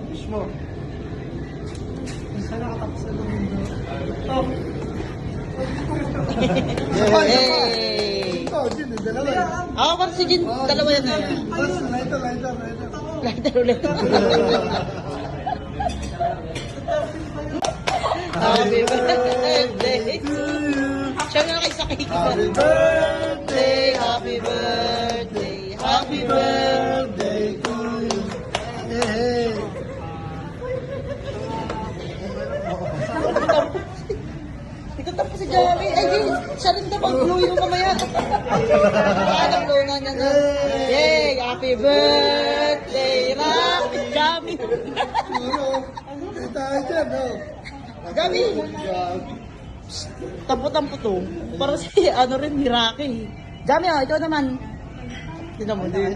Wish mo. Sana katapos na ng mundo. Yay! Ito, Jin, dalawa yan. Ako parang si Jin, dalawa yan na. Lighter. Lighter ulit. Happy birthday to you. Siya na nakisakay ka. Happy birthday, Happy birthday, happy birthday to you. Hey. Ikaw tapos si Jerry. Ay, Jin, siya rin daw mag-blow yung mamaya. Blow na niya na. Yay! Happy birthday, Rapid Jami. Tayo dyan, no? Jami! Tampo-tampo to. Para si, ano rin, Miraki. Jami, ikaw naman. Tignan mo din.